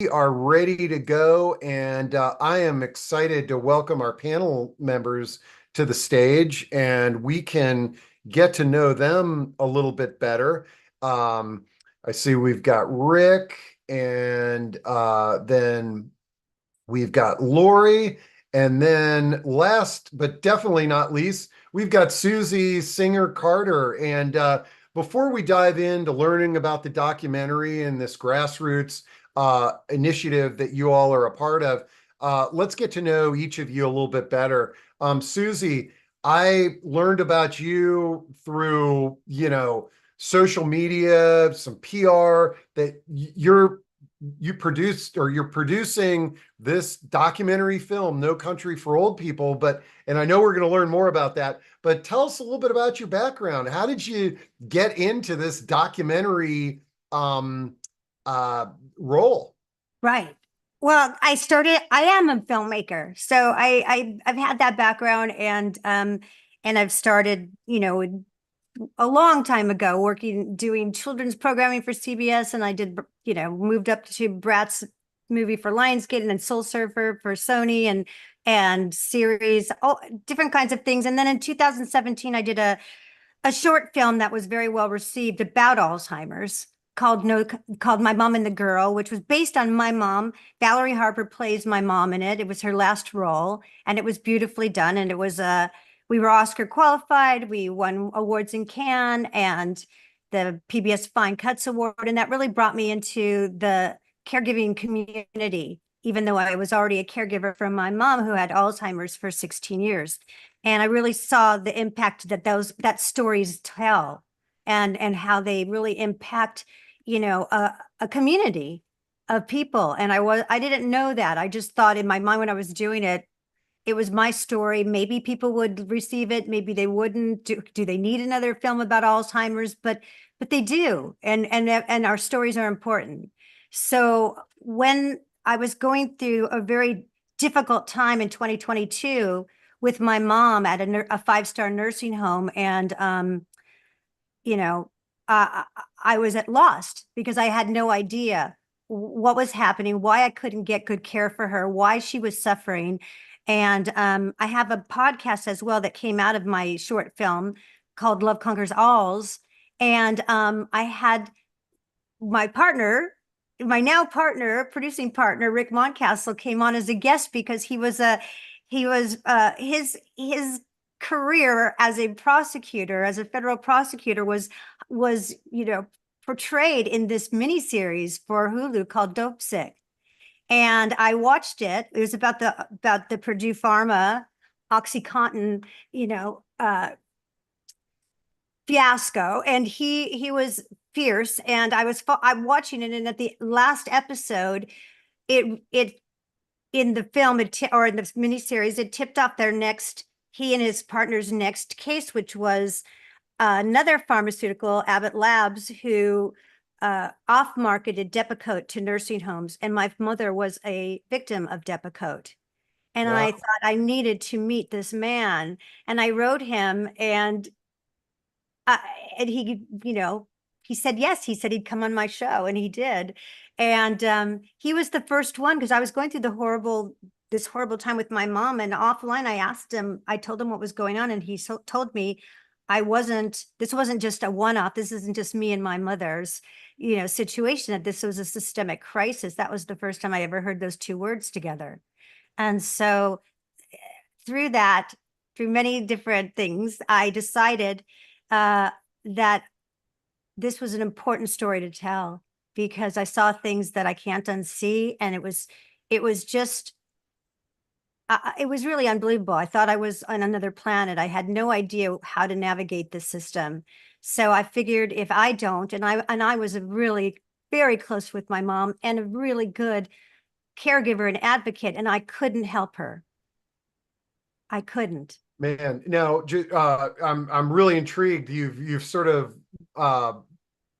We are ready to go, and I am excited to welcome our panel members to the stage, and we can get to know them a little bit better. I see we've got Rick, and then we've got Lori, and then last but definitely not least, we've got Susie Singer Carter. And before we dive into learning about the documentary and this grassroots initiative that you all are a part of, let's get to know each of you a little bit better. Susie, I learned about you through, social media, some PR that you produced or you're producing this documentary film, No Country for Old People. And I know we're going to learn more about that, but tell us a little bit about your background. How did you get into this documentary um, uh, role? Right. Well, I am a filmmaker. So I've had that background and I've started, a long time ago doing children's programming for CBS, and I did, moved up to Bratz movie for Lionsgate and then Soul Surfer for Sony and series, all different kinds of things. And then in 2017 I did a short film that was very well received about Alzheimer's called My Mom and the Girl, which was based on my mom. Valerie Harper plays my mom in it. It was her last role, and it was beautifully done. And it was we were Oscar qualified. We won awards in Cannes and the PBS Fine Cuts Award, and that really brought me into the caregiving community, even though I was already a caregiver for my mom who had Alzheimer's for 16 years. And I really saw the impact that stories tell and how they really impact, a community of people. And I didn't know that. I just thought in my mind when I was doing it, it was my story. Maybe people would receive it, maybe they wouldn't. Do they need another film about Alzheimer's? But they do. And our stories are important. So when I was going through a very difficult time in 2022 with my mom at a five-star nursing home, and you know, uh, I was at lost because I had no idea what was happening, why I couldn't get good care for her, why she was suffering. And I have a podcast as well that came out of my short film called Love Conquers Alls. And I had my partner, my now partner, producing partner, Rick Moncastle, came on as a guest because his career as a prosecutor, as a federal prosecutor, was portrayed in this miniseries for Hulu called Dope Sick. And I watched it. It was about the Purdue Pharma OxyContin, fiasco, and he was fierce. And I'm watching it, and at the last episode, it in the film or in the miniseries, it tipped off he and his partner's next case, which was another pharmaceutical, Abbott Labs, who off-marketed Depakote to nursing homes, and my mother was a victim of Depakote. And I Wow. thought I needed to meet this man, and I wrote him, uh, and he said yes. He said he'd come on my show, and he did. And he was the first one because I was going through this horrible time with my mom. And offline, I told him what was going on, and he told me this wasn't just a one-off. This isn't just me and my mother's, situation, that this was a systemic crisis. That was the first time I ever heard those two words together. And so through that, through many different things, I decided uh, that this was an important story to tell because I saw things that I can't unsee, and it was really unbelievable. I thought I was on another planet. I had no idea how to navigate the system. So I figured if I don't, and I was a really very close with my mom and a really good caregiver and advocate, and I couldn't help her. I couldn't. Man, now I'm really intrigued. You've sort of uh,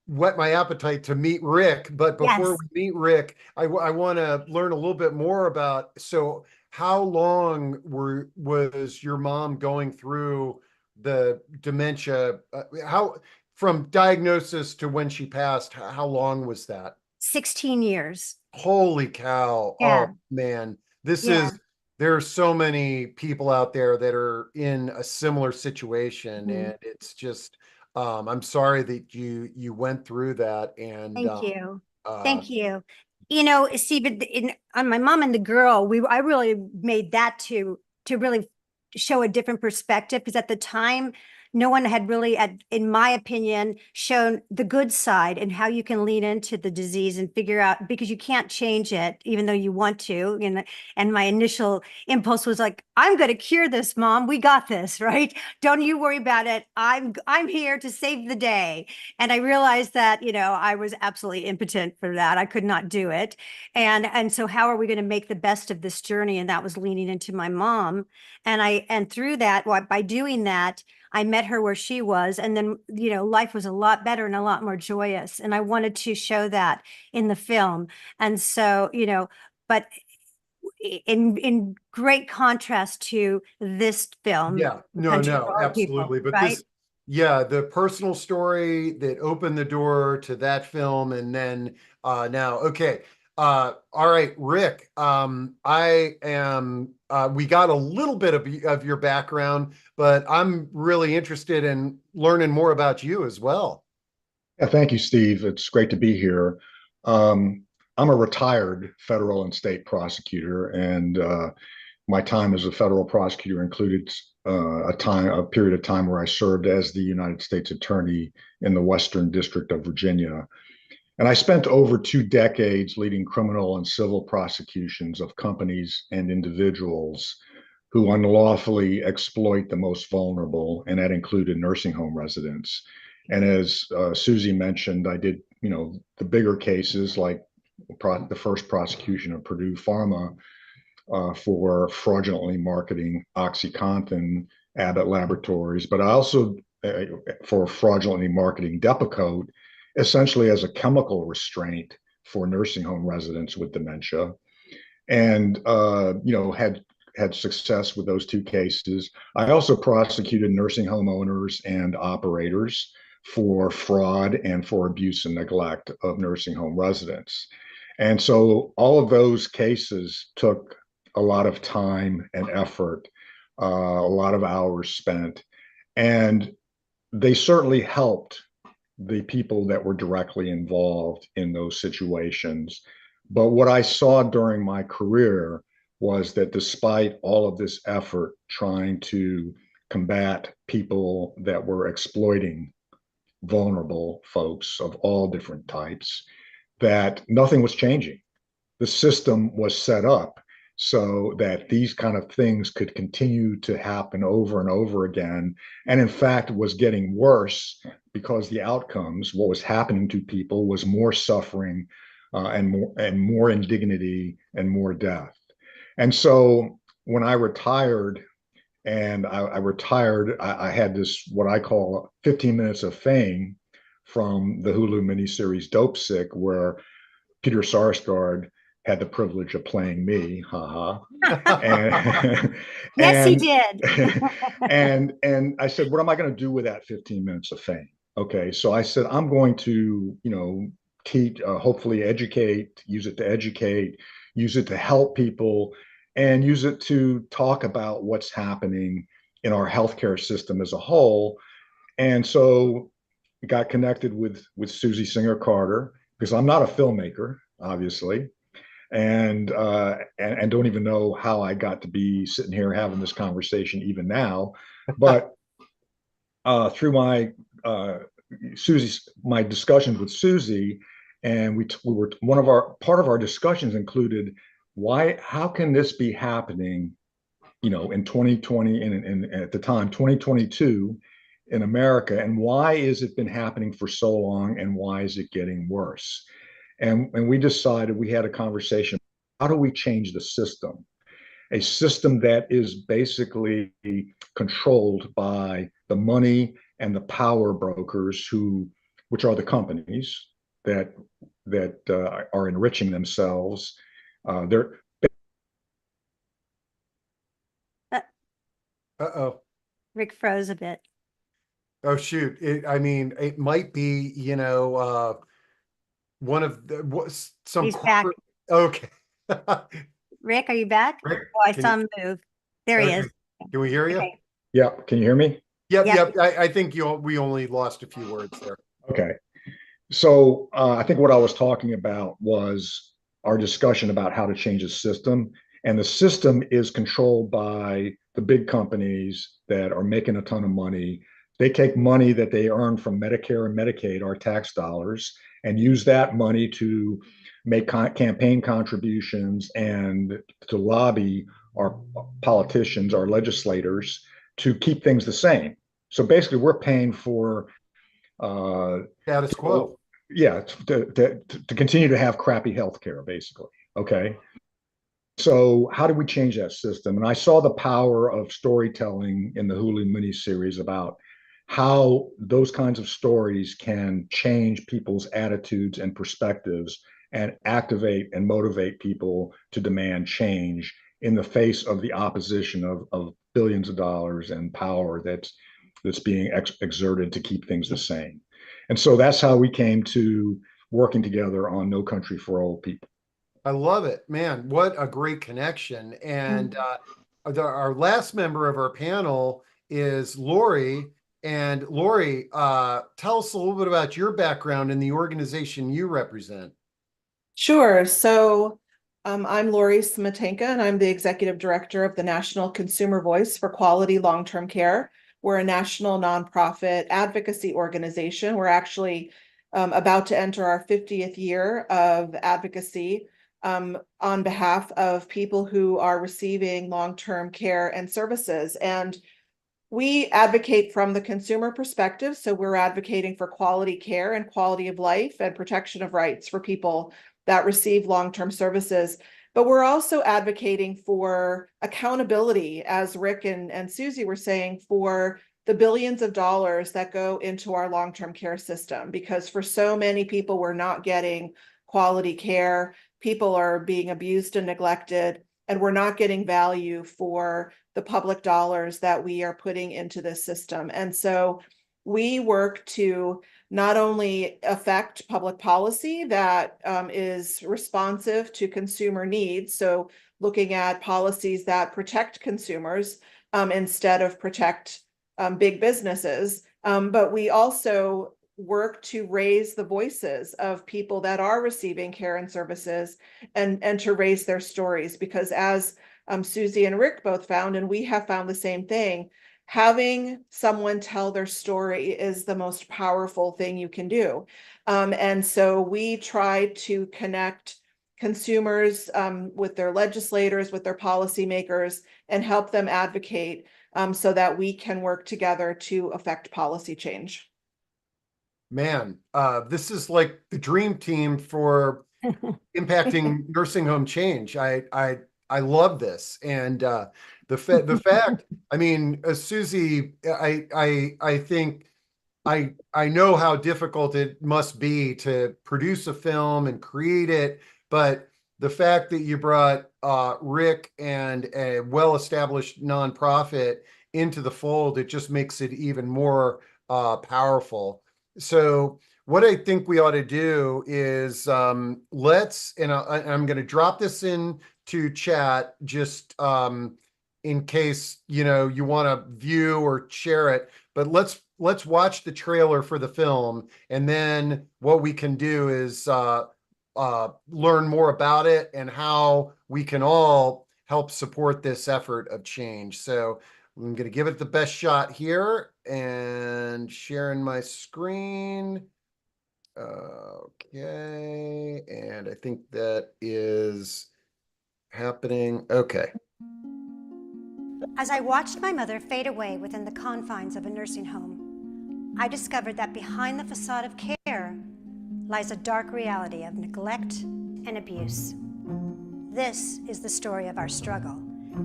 whet my appetite to meet Rick. But before Yes. we meet Rick, I want to learn a little bit more about. So, how long was your mom going through the dementia? How from diagnosis to when she passed? How long was that? 16 years. Holy cow. Oh Yeah, man. This yeah. is there are so many people out there that are in a similar situation, Mhm. and it's just I'm sorry that you went through that, and Thank you. uh Thank you. You know, see, but on my mom and the girl, I really made that to really show a different perspective because at the time, no one had really, in my opinion, shown the good side and how you can lean into the disease and figure out because you can't change it, even though you want to. And my initial impulse was like, I'm going to cure this, Mom. We got this, right? Don't you worry about it. I'm here to save the day. And I realized that, I was absolutely impotent for that. I could not do it. And so how are we going to make the best of this journey? And that was leaning into my mom. And through that, by doing that, I met her where she was. And then, life was a lot better and a lot more joyous. And I wanted to show that in the film. And so, but in great contrast to this film, yeah, The no, Country no, for Old People, absolutely. But right? this, yeah, the personal story that opened the door to that film, and then now, okay. All right, Rick. I am we got a little bit of your background, but I'm really interested in learning more about you as well. Yeah, thank you, Steve. It's great to be here. Um, I'm a retired federal and state prosecutor, and my time as a federal prosecutor included a period of time where I served as the United States Attorney in the Western District of Virginia. And I spent over 2 decades leading criminal and civil prosecutions of companies and individuals who unlawfully exploit the most vulnerable, and that included nursing home residents. And as Susie mentioned, I did, the bigger cases like the first prosecution of Purdue Pharma for fraudulently marketing OxyContin, Abbott Laboratories, but I also for fraudulently marketing Depakote, essentially as a chemical restraint for nursing home residents with dementia, and had success with those 2 cases. I also prosecuted nursing home owners and operators for fraud and for abuse and neglect of nursing home residents. And so all of those cases took a lot of time and effort, a lot of hours spent, and they certainly helped the people that were directly involved in those situations. But what I saw during my career was that despite all of this effort trying to combat people that were exploiting vulnerable folks of all different types, that nothing was changing. The system was set up so that these kind of things could continue to happen over and over again. And in fact, was getting worse because the outcomes, what was happening to people, was more suffering and more indignity and more death. And so when I retired, I had this what I call 15 minutes of fame from the Hulu miniseries Dope Sick, where Peter Sarsgaard had the privilege of playing me, haha. And Yes, he and did. and I said, what am I going to do with that 15 minutes of fame? Okay, so I said, I'm going to, teach, hopefully use it to educate, use it to help people, and use it to talk about what's happening in our healthcare system as a whole. And so got connected with Susie Singer Carter because I'm not a filmmaker, obviously, and don't even know how I got to be sitting here having this conversation even now. But through my discussions with Susie, and we were part of our discussions included how can this be happening, in 2020 and at the time 2022 in America, and why is it been happening for so long, and why is it getting worse? And we decided, we had a conversation, how do we change the system? A system that is basically controlled by the money and the power brokers which are the companies that are enriching themselves. They're Uh, Uh-oh. Rick froze a bit. Oh shoot. I mean, it might be, one of the some He's back. corporate Okay. Rick, are you back? Rick, Oh, I can saw you, him move. There he okay. is. Can we hear you? Okay. Yeah, can you hear me? Yep, Yep. yep. I think we only lost a few words there. Okay. So I think what I was talking about was our discussion about how to change the system. And the system is controlled by the big companies that are making a ton of money. They take money that they earn from Medicare and Medicaid, our tax dollars, and use that money to make campaign contributions and to lobby our politicians, our legislators, to keep things the same. So basically, we're paying for Status people, quo. yeah, to continue to have crappy health care, basically. Okay. So how do we change that system? And I saw the power of storytelling in the Hulu miniseries about how those kinds of stories can change people's attitudes and perspectives and activate and motivate people to demand change in the face of the opposition of billions of dollars and power that's being exerted to keep things the same. And so that's how we came to working together on No Country for Old People. I love it, man. What a great connection. And Mm. our last member of our panel is Lori. And Lori, tell us a little bit about your background and the organization you represent. Sure. I'm Lori Smetanka, and I'm the executive director of the National Consumer Voice for Quality Long-Term Care. We're a national nonprofit advocacy organization. We're actually about to enter our 50th year of advocacy on behalf of people who are receiving long-term care and services. And we advocate from the consumer perspective. So we're advocating for quality care and quality of life and protection of rights for people that receive long-term services. But we're also advocating for accountability, as Rick and Susie were saying, for the billions of dollars that go into our long-term care system, because for so many people, we're not getting quality care. People are being abused and neglected, and we're not getting value for the public dollars that we are putting into this system. And so we work to not only affect public policy that is responsive to consumer needs, so looking at policies that protect consumers instead of protect big businesses, but we also work to raise the voices of people that are receiving care and services and to raise their stories, because as Susie and Rick both found, and we have found the same thing, having someone tell their story is the most powerful thing you can do. And so we try to connect consumers with their legislators, with their policymakers, and help them advocate so that we can work together to affect policy change. Man, this is like the dream team for impacting nursing home change. I love this, and the fact. I mean, Susie, I think I know how difficult it must be to produce a film and create it, but the fact that you brought Rick and a well-established nonprofit into the fold, it just makes it even more powerful. So what I think we ought to do is I'm going to drop this into chat just in case you want to view or share it. But let's watch the trailer for the film, and then what we can do is learn more about it and how we can all help support this effort of change. So I'm going to give it the best shot here and sharing my screen. Okay, and I think that is happening. Okay. As I watched my mother fade away within the confines of a nursing home, I discovered that behind the facade of care lies a dark reality of neglect and abuse. This is the story of our struggle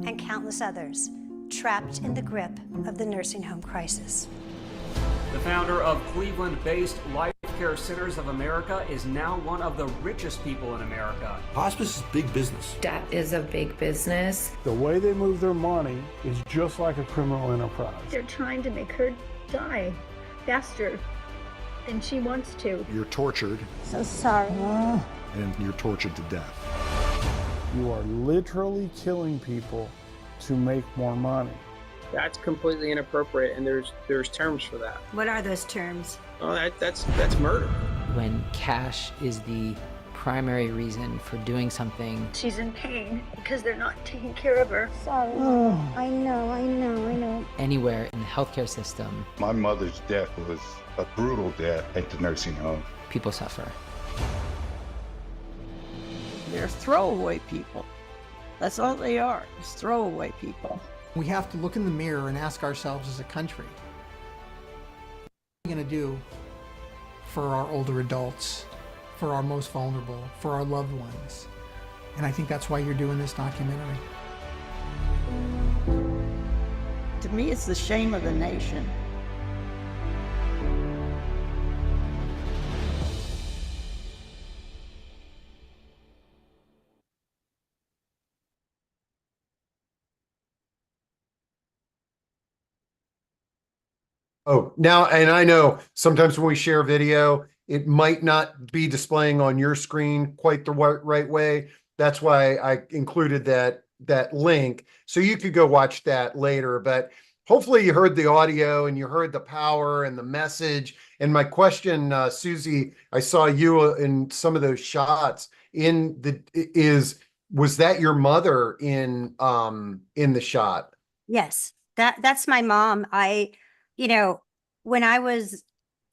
and countless others trapped in the grip of the nursing home crisis. The founder of Cleveland-based Life Care Centers of America is now one of the richest people in America. Hospice is big business. Death is a big business. The way they move their money is just like a criminal enterprise. They're trying to make her die faster than she wants to. You're tortured. So sorry. And you're tortured to death. You are literally killing people to make more money. That's completely inappropriate, and there's terms for that. What are those terms? Oh, that's murder. When cash is the primary reason for doing something. She's in pain because they're not taking care of her. Sorry. I know. Anywhere in the healthcare system, my mother's death was a brutal death at the nursing home. people suffer. They're throwaway people. That's all they are, just throwaway people. We have to look in the mirror and ask ourselves as a country, what are we going to do for our older adults, for our most vulnerable, for our loved ones? And I think that's why you're doing this documentary. To me, it's the shame of the nation. Oh, now, and I know sometimes when we share video, it might not be displaying on your screen quite the right way. That's why I included that link, so you could go watch that later. But hopefully you heard the audio and you heard the power and the message. And my question, Susie, I saw you in some of those shots. Was that your mother in the shot? Yes, that's my mom. When I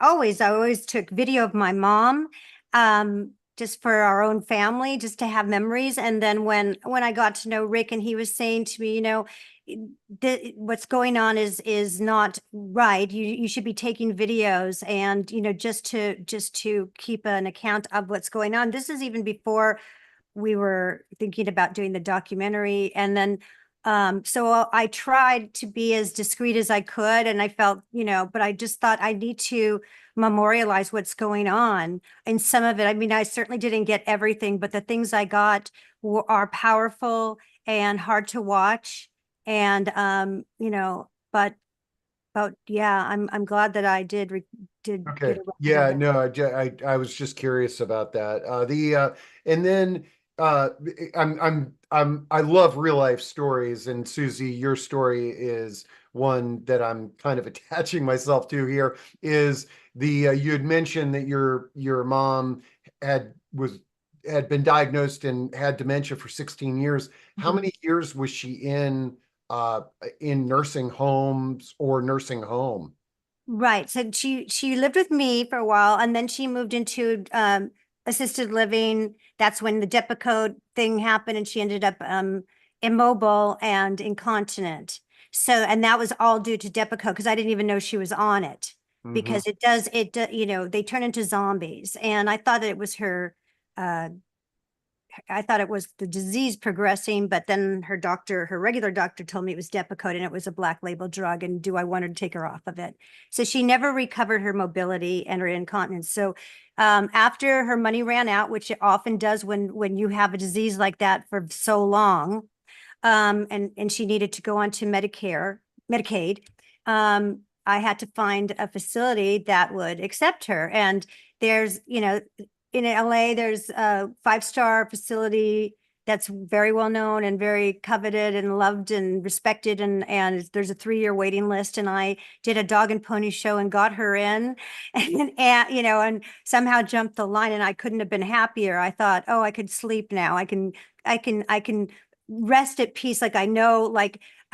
always took video of my mom, just for our own family, just to have memories. And then when I got to know Rick, and he was saying to me, what's going on is not right. You should be taking videos, and just to keep an account of what's going on. This is even before we were thinking about doing the documentary. And then so I tried to be as discreet as I could, and I felt, but I just thought I need to memorialize what's going on. And some of it, I certainly didn't get everything, but the things I got are powerful and hard to watch. And, but yeah, I'm glad that I did. Okay. Yeah, no, I was just curious about that. And then I love real life stories, and Susie, your story is one that I'm kind of attaching myself to here. Is you had mentioned that your mom had been diagnosed and had dementia for 16 years. How Mhm. many years was she in nursing homes or nursing home? Right. So she lived with me for a while, and then she moved into assisted living. That's when the Depakote thing happened, and she ended up immobile and incontinent. So, and that was all due to Depakote, because I didn't even know she was on it, because they turn into zombies. And I thought that it was I thought it was the disease progressing, but then her regular doctor told me it was Depakote, and it was a black label drug, and do I want her to take her off of it? So she never recovered her mobility and her incontinence. So after her money ran out, which it often does when you have a disease like that for so long, and she needed to go on to Medicaid, I had to find a facility that would accept her. And there's, in LA, there's a 5-star facility that's very well known and very coveted and loved and respected. And there's a 3-year waiting list. And I did a dog and pony show and got her in, and somehow jumped the line, and I couldn't have been happier. I thought, oh, I could sleep now. I can rest at peace. Like, I know,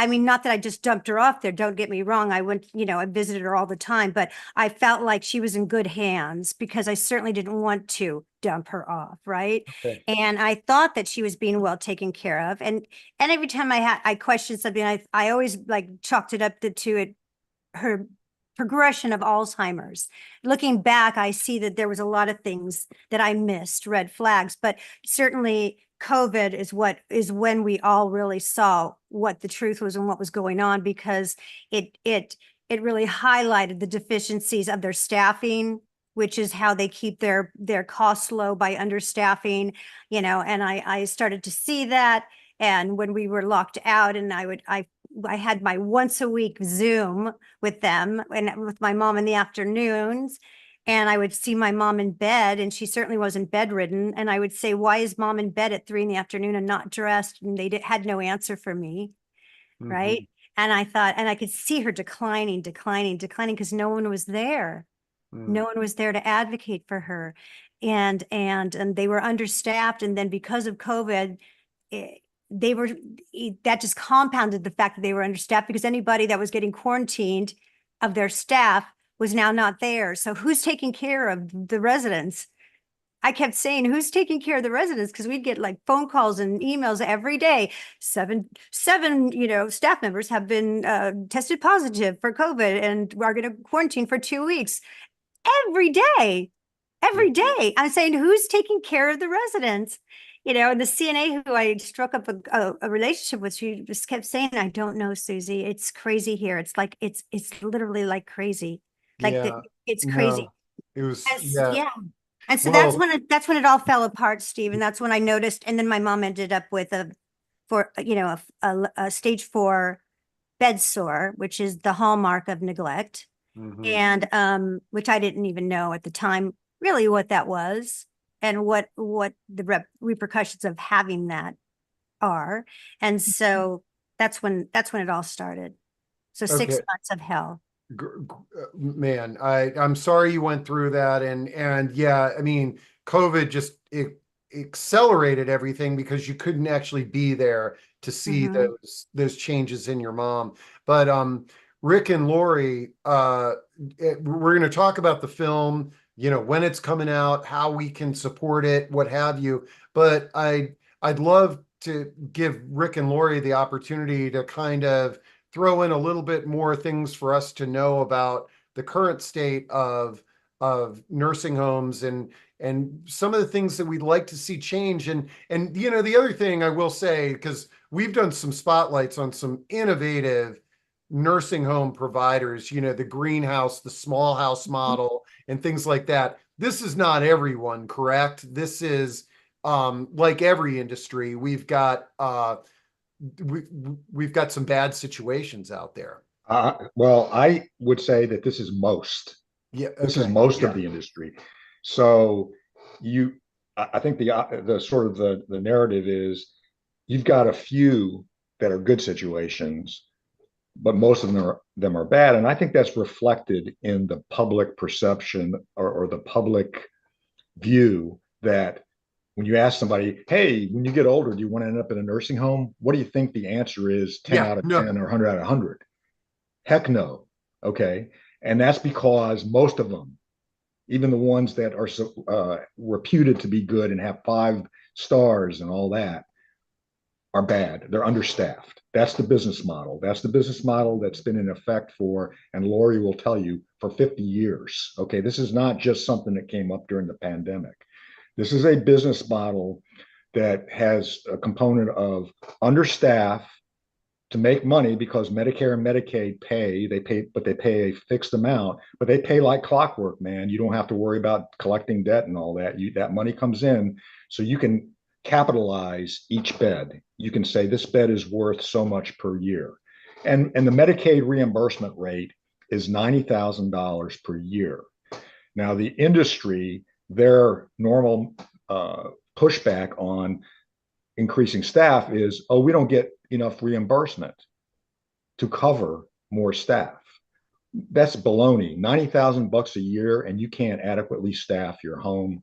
not that I just dumped her off there. Don't get me wrong. I went, I visited her all the time, but I felt like she was in good hands, because I certainly didn't want to dump her off. Right. Okay. And I thought that she was being well taken care of. And every time I questioned something, I always chalked it up to her progression of Alzheimer's. Looking back, I see that there was a lot of things that I missed, red flags, but certainly COVID is when we all really saw what the truth was and what was going on, because it really highlighted the deficiencies of their staffing, which is how they keep their costs low, by understaffing, and I started to see that. And when we were locked out, and I had my once a week Zoom with them and with my mom in the afternoons. And I would see my mom in bed, and she certainly wasn't bedridden. And I would say, why is mom in bed at 3 in the afternoon and not dressed? And they had no answer for me. Right. And I thought, and I could see her declining, because no one was there. No one was there to advocate for her. And they were understaffed. And then because of COVID, that just compounded the fact that they were understaffed, because anybody that was getting quarantined of their staff was now not there. So who's taking care of the residents? I kept saying, who's taking care of the residents? Because we'd get like phone calls and emails every day. Seven, staff members have been tested positive for COVID and are going to quarantine for 2 weeks. Every day. I'm saying, who's taking care of the residents? And the CNA who I struck up a relationship with, she just kept saying, I don't know, Susie. It's crazy here. It's like, it's literally like crazy. Like it's crazy. It was, yeah. And so Well, that's when it all fell apart, Steve. And that's when I noticed. And then my mom ended up with a stage 4 bed sore, which is the hallmark of neglect. And which I didn't even know at the time really what that was and what the repercussions of having that are. And so that's when it all started. So 6 months of hell. Man, I'm sorry you went through that, and yeah, I mean, COVID just accelerated everything because you couldn't actually be there to see those changes in your mom. But Rick and Lori, we're going to talk about the film, when it's coming out, how we can support it, what have you. But I'd love to give Rick and Lori the opportunity to kind of throw in a little bit more things for us to know about the current state of nursing homes and some of the things that we'd like to see change. And the other thing I will say, because we've done some spotlights on some innovative nursing home providers, the greenhouse, the small house model, and things like that. This is not everyone, correct? This is like every industry. We've got some bad situations out there. Well, I would say that this is most. Yeah, this is most of the industry. So I think the sort of the narrative is you've got a few that are good situations, but most of them are bad. And I think that's reflected in the public perception or the public view that when you ask somebody, hey, when you get older, do you want to end up in a nursing home? What do you think the answer is? 10 out of 10 or 100 out of 100? Heck no. Okay. And that's because most of them, even the ones that are reputed to be good and have 5 stars and all that, are bad. They're understaffed. That's the business model. That's the business model that's been in effect for, and Lori will tell you, for 50 years. Okay. This is not just something that came up during the pandemic. This is a business model that has a component of understaff to make money because Medicare and Medicaid but they pay a fixed amount, but they pay like clockwork, man. You don't have to worry about collecting debt and all that. That money comes in, so you can capitalize each bed. You can say this bed is worth so much per year. And the Medicaid reimbursement rate is $90,000 per year. Now, the industry, their normal pushback on increasing staff is, oh, we don't get enough reimbursement to cover more staff. That's baloney. $90,000 a year, and you can't adequately staff your home.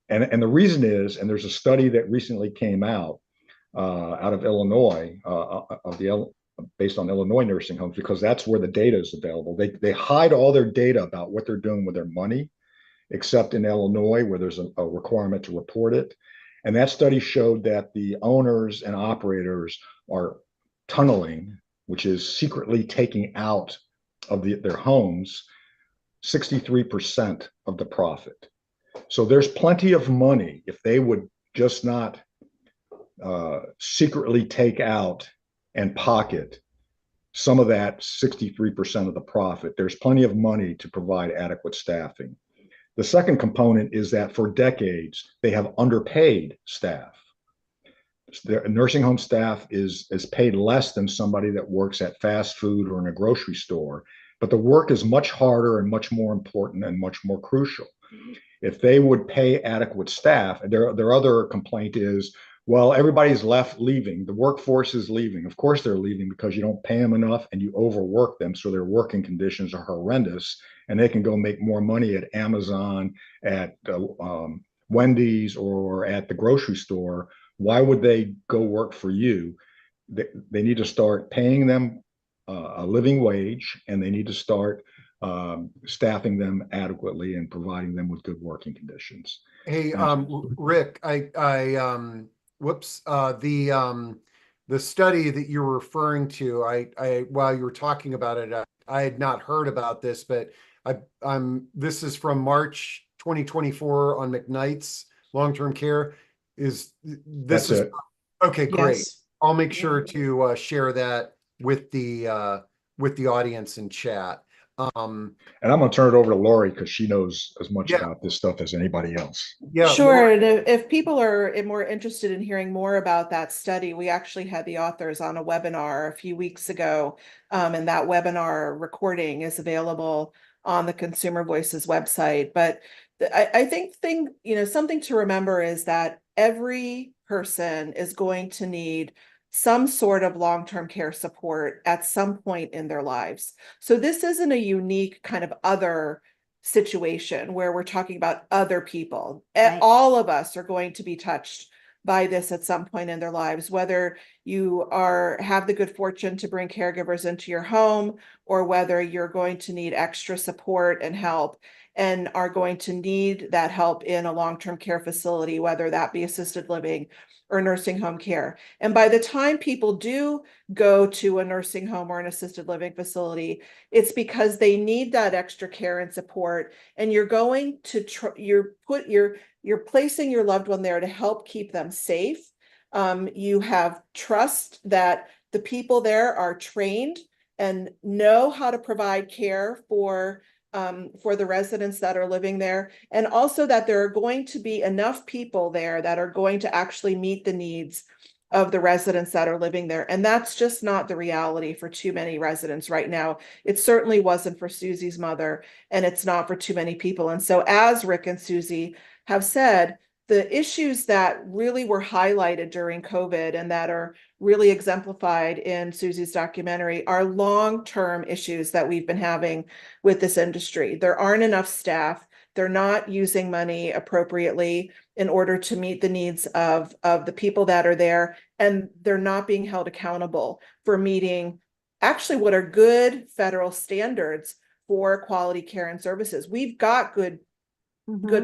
And the reason is, and there's a study that recently came out of Illinois, based on Illinois nursing homes, because that's where the data is available. They hide all their data about what they're doing with their money, except in Illinois, where there's a requirement to report it. And that study showed that the owners and operators are tunneling, which is secretly taking out of their homes 63% of the profit. So there's plenty of money if they would just not secretly take out and pocket some of that 63% of the profit. There's plenty of money to provide adequate staffing. The second component is that for decades, they have underpaid staff. Their nursing home staff is paid less than somebody that works at fast food or in a grocery store but the work is much harder and much more important and much more crucial. If they would pay adequate staff, their other complaint is, well, everybody's leaving. The workforce is leaving. Of course they're leaving because you don't pay them enough and you overwork them, so their working conditions are horrendous, and they can go make more money at Amazon, at Wendy's, or at the grocery store. Why would they go work for you? They need to start paying them a living wage, and they need to start staffing them adequately and providing them with good working conditions. Hey, Rick, whoops, the study that you're referring to, while you were talking about it, I had not heard about this, but this is from March 2024 on McKnight's long-term care. That's it? Okay, great. Yes. I'll make sure to share that with the audience in chat. And I'm going to turn it over to Lori because she knows as much about this stuff as anybody else. Yeah, sure. And if people are more interested in hearing more about that study, we actually had the authors on a webinar a few weeks ago, and that webinar recording is available on the Consumer Voices website. But I think something to remember is that every person is going to need some sort of long-term care support at some point in their lives. So this isn't a unique kind of other situation where we're talking about other people. Right. All of us are going to be touched by this at some point in their lives, whether you have the good fortune to bring caregivers into your home, or whether you're going to need extra support and help and are going to need that help in a long-term care facility, whether that be assisted living or nursing home care. And by the time people do go to a nursing home or an assisted living facility, it's because they need that extra care and support. And you're going to you're placing your loved one there to help keep them safe. You have trust that the people there are trained and know how to provide care for the residents that are living there, and also that there are going to be enough people there that are going to actually meet the needs of the residents that are living there. And that's just not the reality for too many residents right now. It certainly wasn't for Susie's mother, and it's not for too many people. And so, as Rick and Susie have said, the issues that really were highlighted during COVID and that are really exemplified in Susie's documentary are long-term issues that we've been having with this industry. There aren't enough staff. They're not using money appropriately in order to meet the needs of the people that are there, and they're not being held accountable for meeting actually what are good federal standards for quality care and services. We've got good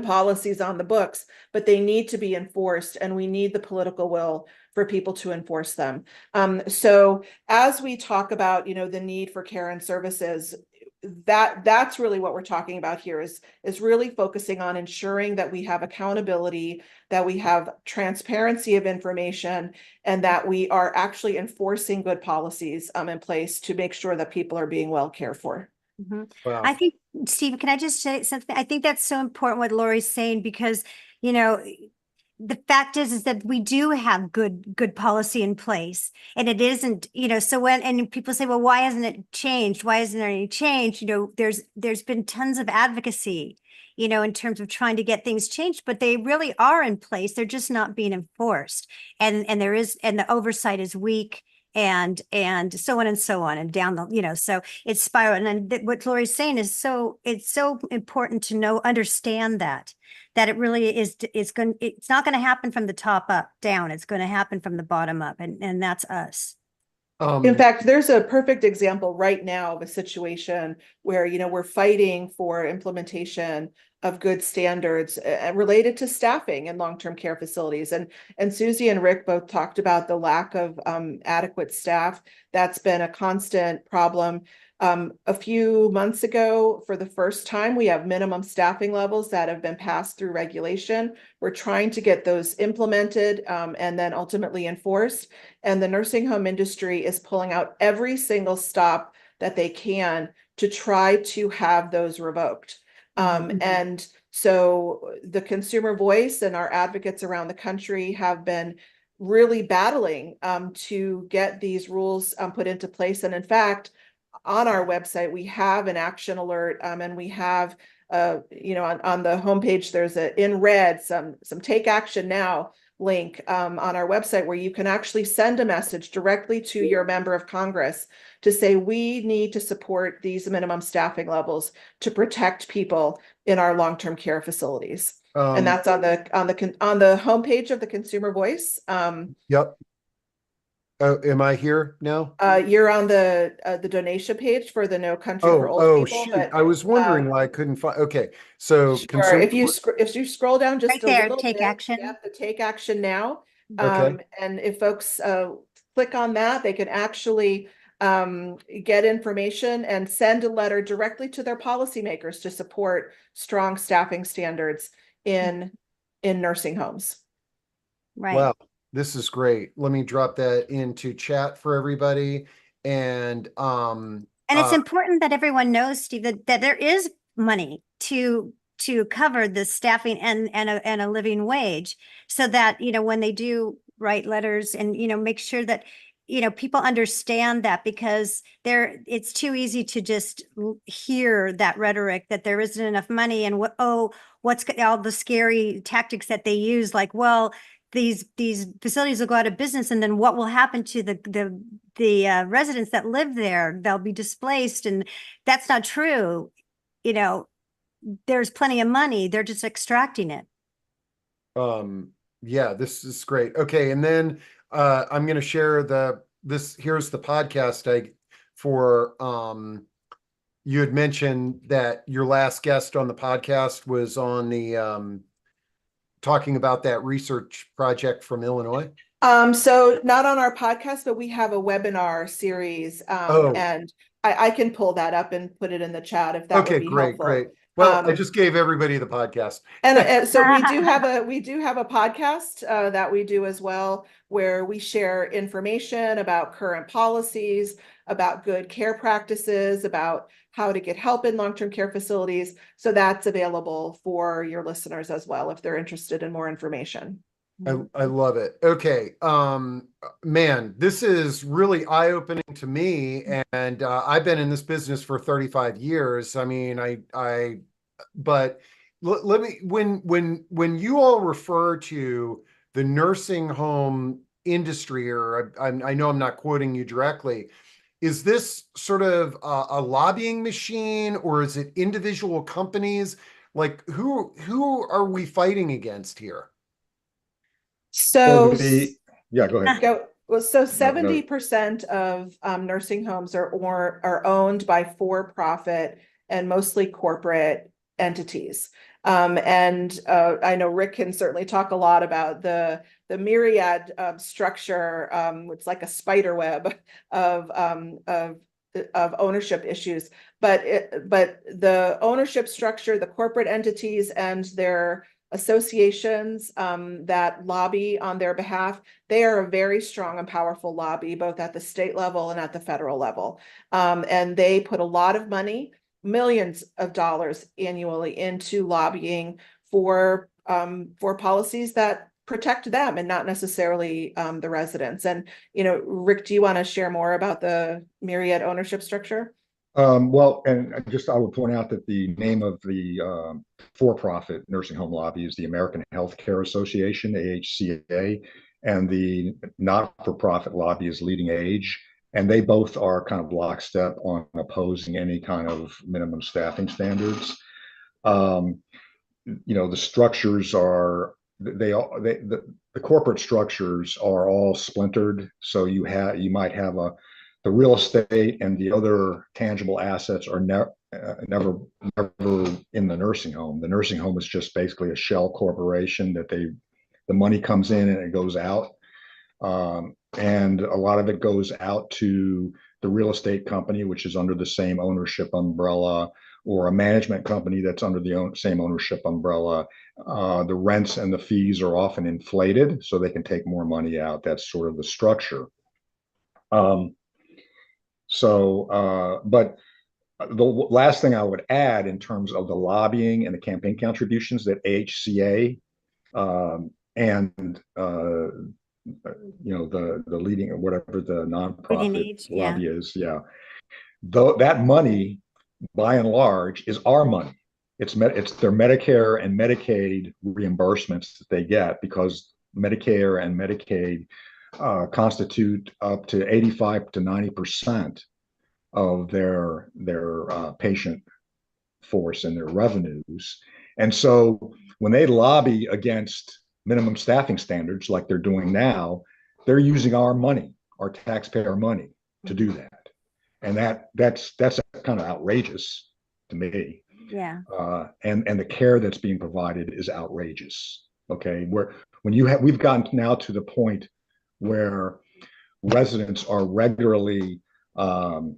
policies on the books, but they need to be enforced, and we need the political will for people to enforce them. So as we talk about, the need for care and services, that's really what we're talking about here is really focusing on ensuring that we have accountability, that we have transparency of information, and that we are actually enforcing good policies in place to make sure that people are being well cared for. Wow. I think, Steve, can I just say something? I think that's so important what Lori's saying, because, the fact is that we do have good policy in place, and it isn't, so and people say, well, why hasn't it changed? Why isn't there any change? There's been tons of advocacy, in terms of trying to get things changed, but they really are in place. They're just not being enforced. And the oversight is weak, and so on and so on, and down the, so it's spiraling. And what Lori's saying is it's so important to understand that it really is, it's not going to happen from the top up down. It's going to happen from the bottom up. And that's us. In fact, there's a perfect example right now of a situation where, we're fighting for implementation of good standards related to staffing in long-term care facilities. And Susie and Rick both talked about the lack of adequate staff. That's been a constant problem. A few months ago, for the first time, we have minimum staffing levels that have been passed through regulation. We're trying to get those implemented and then ultimately enforced. And the nursing home industry is pulling out every single stop that they can to try to have those revoked. And so the Consumer Voice and our advocates around the country have been really battling to get these rules put into place. And in fact, on our website, we have an action alert, and we have, on the homepage, there's in red, some take action now link on our website where you can actually send a message directly to your member of Congress to say, we need to support these minimum staffing levels to protect people in our long-term care facilities. And that's on the homepage of the Consumer Voice. Yep. Oh, am I here now? You're on the donation page for the No Country for Old People. Shoot. But I was wondering why I couldn't find. Okay, so sure. If you scroll down just Right a there, little take bit, action. the take action now. Okay. And if folks click on that, they can actually get information and send a letter directly to their policymakers to support strong staffing standards in nursing homes. Right. Wow, this is great. Let me drop that into chat for everybody. And it's important that everyone knows, Steve, that there is money to cover the staffing and a living wage, so that when they do write letters and make sure that people understand that, because it's too easy to just hear that rhetoric that there isn't enough money, and what's all the scary tactics that they use, like, well, these facilities will go out of business, and then what will happen to the residents that live there? They'll be displaced, and that's not true. There's plenty of money. They're just extracting it. Yeah, this is great. Okay, and then I'm going to share here's the podcast for you had mentioned that your last guest on the podcast was on the talking about that research project from Illinois. So not on our podcast, but we have a webinar series, and I can pull that up and put it in the chat if that would be helpful. Great. Well, I just gave everybody the podcast. And so we do have a podcast that we do as well, where we share information about current policies, about good care practices, about how to get help in long-term care facilities. So that's available for your listeners as well, if they're interested in more information. I love it. Okay. Man, this is really eye-opening to me. And I've been in this business for 35 years. I mean, but let me, when you all refer to the nursing home industry, or I know I'm not quoting you directly, is this sort of a lobbying machine, or is it individual companies? Like who are we fighting against here? So yeah, go ahead. Well, so 70% of nursing homes are owned by for-profit and mostly corporate entities. And I know Rick can certainly talk a lot about the myriad structure. It's like a spider web of ownership issues, but the ownership structure, the corporate entities and their associations that lobby on their behalf, they are a very strong and powerful lobby, both at the state level and at the federal level. And they put a lot of money, millions of dollars annually, into lobbying for policies that protect them and not necessarily the residents. And, Rick, do you want to share more about the myriad ownership structure? Well, and I would point out that the name of the for-profit nursing home lobby is the American Healthcare Association, AHCA, and the not-for-profit lobby is Leading Age, and they both are kind of lockstep on opposing any kind of minimum staffing standards. The structures are the corporate structures are all splintered, so you might have the real estate and the other tangible assets are never in the nursing home. The nursing home is just basically a shell corporation that the money comes in and it goes out. And a lot of it goes out to the real estate company, which is under the same ownership umbrella, or a management company that's under the same ownership umbrella. The rents and the fees are often inflated so they can take more money out. That's sort of the structure. But the last thing I would add in terms of the lobbying and the campaign contributions that AHCA and the leading, or whatever the nonprofit lobby is, Though that money, by and large, is our money. It's their Medicare and Medicaid reimbursements that they get, because Medicare and Medicaid constitute up to 85 to 90% of their patient force and their revenues. And so when they lobby against minimum staffing standards like they're doing now, they're using our money, our taxpayer money, to do that. And that's kind of outrageous to me. Yeah. And the care that's being provided is outrageous. Okay, we've gotten now to the point where residents are regularly trying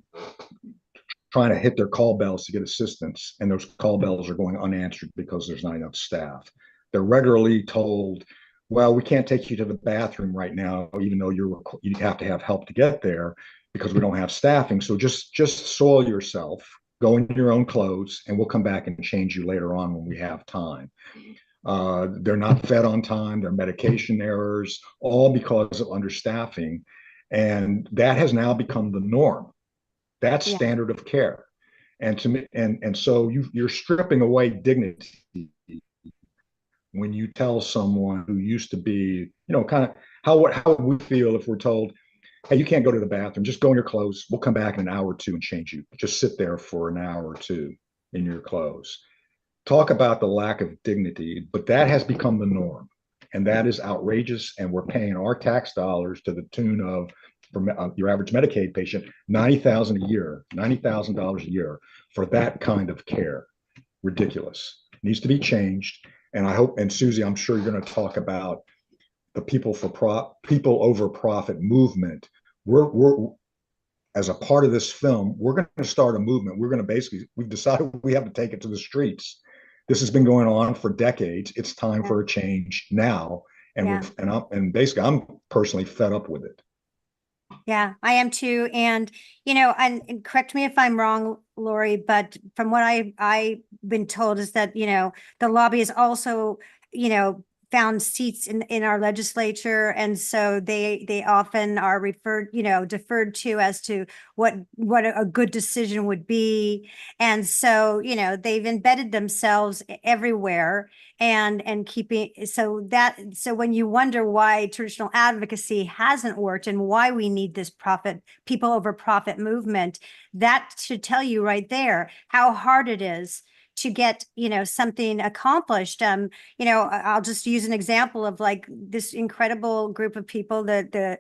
to hit their call bells to get assistance, and those call bells are going unanswered because there's not enough staff. They're regularly told, well, we can't take you to the bathroom right now, even though you have to have help to get there because we don't have staffing. So just soil yourself, go in your own clothes, and we'll come back and change you later on when we have time. They're not fed on time, their medication errors, all because of understaffing. And that has now become the norm. That's standard of care. And to me, and so you're stripping away dignity when you tell someone who used to be, kind of how would we feel if we're told, hey, you can't go to the bathroom, just go in your clothes, we'll come back in an hour or two and change you. Just sit there for an hour or two in your clothes. Talk about the lack of dignity, but that has become the norm, and that is outrageous. And we're paying our tax dollars to the tune of, for your average Medicaid patient, $90,000 a year for that kind of care. Ridiculous. Needs to be changed. And I hope, and Susie, I'm sure you're going to talk about the people over profit movement. We're as a part of this film, we're going to start a movement. We've decided we have to take it to the streets. This has been going on for decades. It's time for a change now. And basically, I'm personally fed up with it. Yeah, I am too. And, and correct me if I'm wrong, Lori, but from what I've been told is that, the lobby is also, found seats in our legislature. And so they often are deferred to as to what a good decision would be. And so, they've embedded themselves everywhere and so when you wonder why traditional advocacy hasn't worked and why we need this people over profit movement, that should tell you right there how hard it is to get, something accomplished. I'll just use an example of like this incredible group of people, the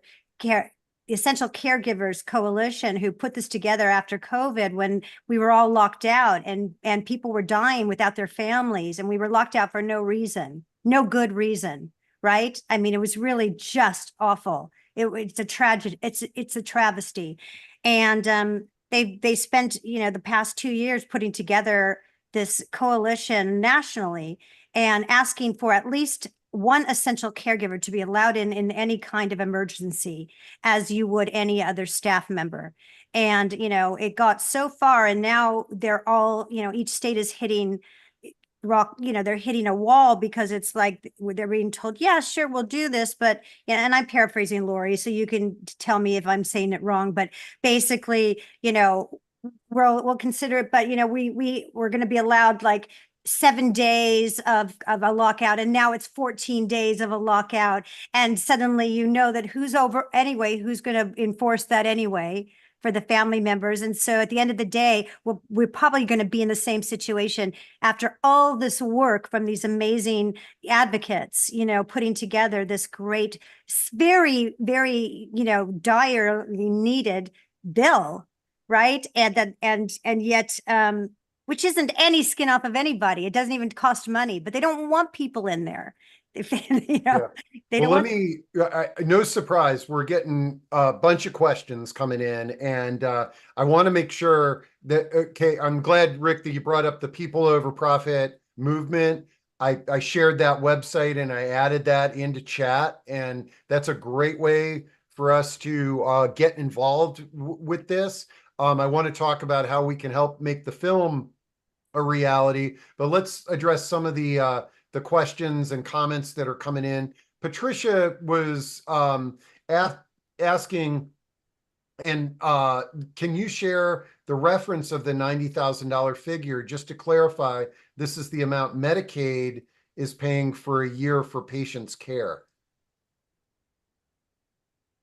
Essential Caregivers Coalition, who put this together after COVID when we were all locked out and people were dying without their families, and we were locked out for no reason, no good reason, right? I mean, it was really just awful. It's a tragedy. It's a travesty. And they spent, the past 2 years putting together this coalition nationally and asking for at least one essential caregiver to be allowed in any kind of emergency as you would any other staff member. And, it got so far, and now they're all, each state is hitting they're hitting a wall because it's like they're being told, yeah, sure, we'll do this. But, and I'm paraphrasing Lori, so you can tell me if I'm saying it wrong, but basically, we'll consider it, but we're going to be allowed like 7 days of a lockout, and now it's 14 days of a lockout, and suddenly that who's going to enforce that anyway for the family members. And so at the end of the day, we're probably going to be in the same situation after all this work from these amazing advocates, putting together this great, very, very, direly needed bill. Right. And yet, which isn't any skin off of anybody. It doesn't even cost money, but they don't want people in there. They don't want. No surprise, we're getting a bunch of questions coming in, and I want to make sure that, okay, I'm glad, Rick, that you brought up the people over profit movement. I shared that website and I added that into chat, and that's a great way for us to get involved with this. I want to talk about how we can help make the film a reality, but let's address some of the questions and comments that are coming in. Patricia was asking, And can you share the reference of the $90,000 figure? Just to clarify, this is the amount Medicaid is paying for a year for patients' care.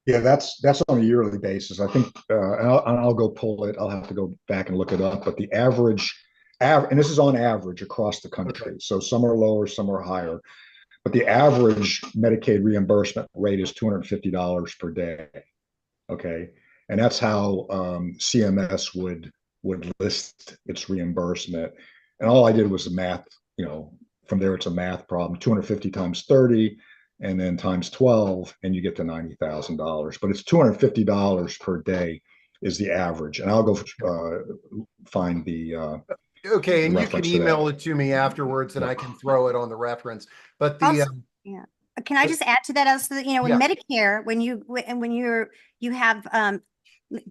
Yeah, that's on a yearly basis. I think, and I'll go pull it. I'll have to go back and look it up. But the and this is on average across the country. Okay. So some are lower, some are higher. But the average Medicaid reimbursement rate is $250 per day. Okay, and that's how CMS would list its reimbursement. And all I did was the math. From there it's a math problem. 250 times 30, and then times 12, and you get to $90,000. But it's $250 per day is the average. And I'll go find the Okay, and you can reference to that. email it to me afterwards, and I can throw it on the reference. But the Also, yeah. Can I just add to that also that, when Yeah. Medicare, you have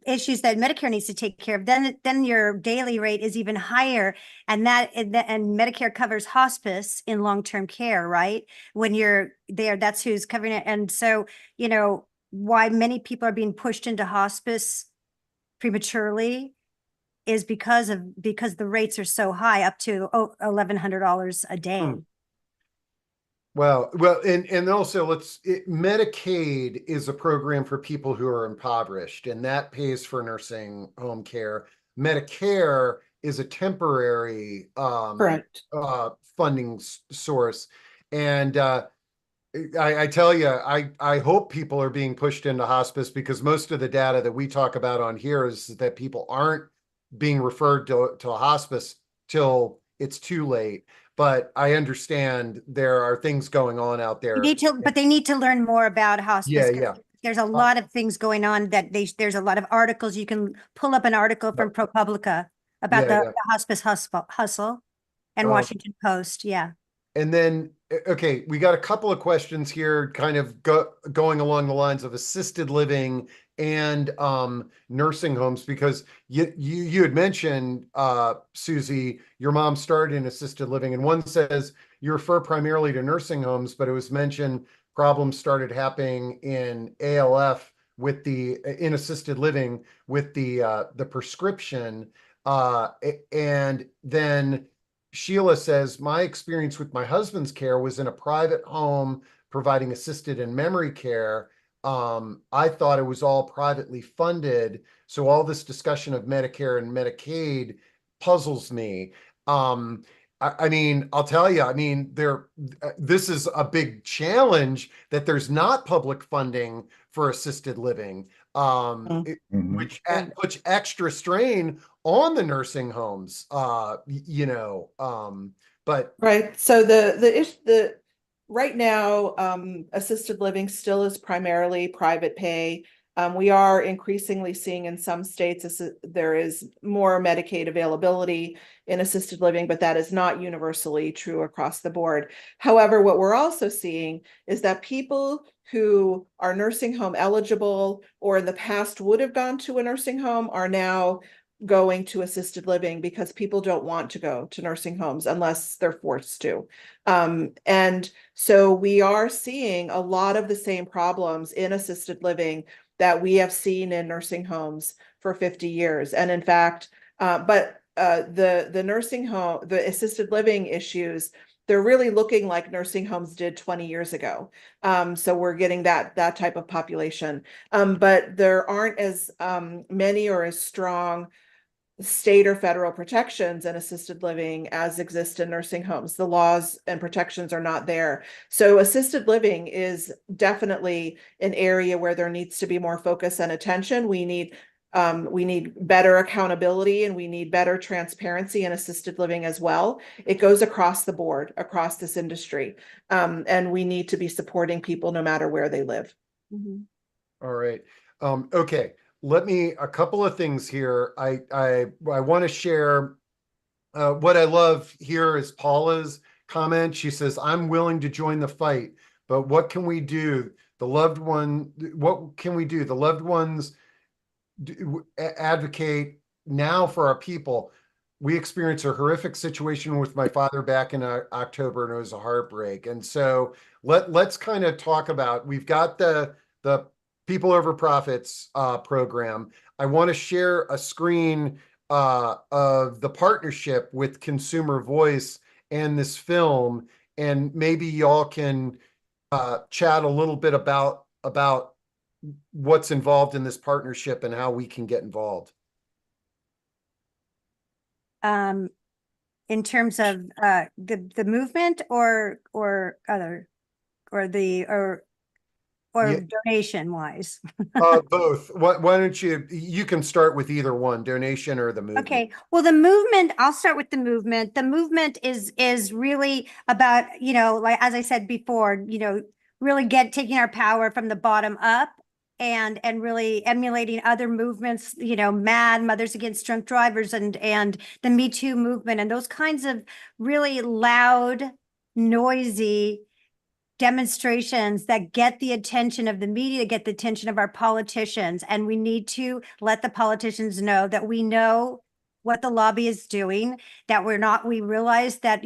issues that Medicare needs to take care of, then your daily rate is even higher, and Medicare covers hospice in long-term care, right? When you're there, that's who's covering it. And so, why many people are being pushed into hospice prematurely is because the rates are so high, up to $1,100 a day. Well, and also Medicaid is a program for people who are impoverished, and that pays for nursing home care. Medicare is a temporary Correct. funding source. And I tell you, I hope people are being pushed into hospice, because most of the data that we talk about on here is that people aren't being referred to a hospice till it's too late. But I understand there are things going on out there. But they need to learn more about hospice. Yeah. There's a lot of things going on that there's a lot of articles. You can pull up an article from ProPublica about the hospice hustle and Washington Post. Yeah. And then, okay, we got a couple of questions here, kind of going along the lines of assisted living and nursing homes, because you had mentioned, Susie, your mom started in assisted living, and one says you refer primarily to nursing homes, but it was mentioned problems started happening in ALF in assisted living with the prescription, and then Sheila says, my experience with my husband's care was in a private home providing assisted and memory care. I thought it was all privately funded. So all this discussion of Medicare and Medicaid puzzles me. I mean, I'll tell you, this is a big challenge that there's not public funding for assisted living, which puts extra strain on the nursing homes, but right. So the right now, assisted living still is primarily private pay. We are increasingly seeing in some states there is more Medicaid availability in assisted living, but that is not universally true across the board. However, what we're also seeing is that people who are nursing home eligible or in the past would have gone to a nursing home are now going to assisted living because people don't want to go to nursing homes unless they're forced to. And so we are seeing a lot of the same problems in assisted living that we have seen in nursing homes for 50 years. And in fact, the nursing home, the assisted living issues, they're really looking like nursing homes did 20 years ago. So we're getting that type of population. But there aren't as many or as strong state or federal protections in assisted living as exist in nursing homes. The laws and protections are not there. So assisted living is definitely an area where there needs to be more focus and attention. We need better accountability, and we need better transparency in assisted living as well. It goes across the board, across this industry. And we need to be supporting people no matter where they live. All right. Okay. A couple of things here. I want to share what I love here is Paula's comment. She says, I'm willing to join the fight, but what can we do? What can we do? The loved ones advocate now for our people. We experienced a horrific situation with my father back in October, and it was a heartbreak. And so let's kind of talk about, we've got the People Over Profits program. I want to share a screen of the partnership with Consumer Voice and this film, and maybe y'all can chat a little bit about what's involved in this partnership and how we can get involved. In terms of the movement or other or Yeah. donation wise. Both. Why don't you can start with either one, donation or the movement. Okay. Well, the movement, I'll start with the movement. The movement is really about, like as I said before, really taking our power from the bottom up and really emulating other movements, MAD, Mothers Against Drunk Drivers, and the Me Too movement, and those kinds of really loud, noisy demonstrations that get the attention of the media, get the attention of our politicians. And we need to let the politicians know that we know what the lobby is doing, that we realize that,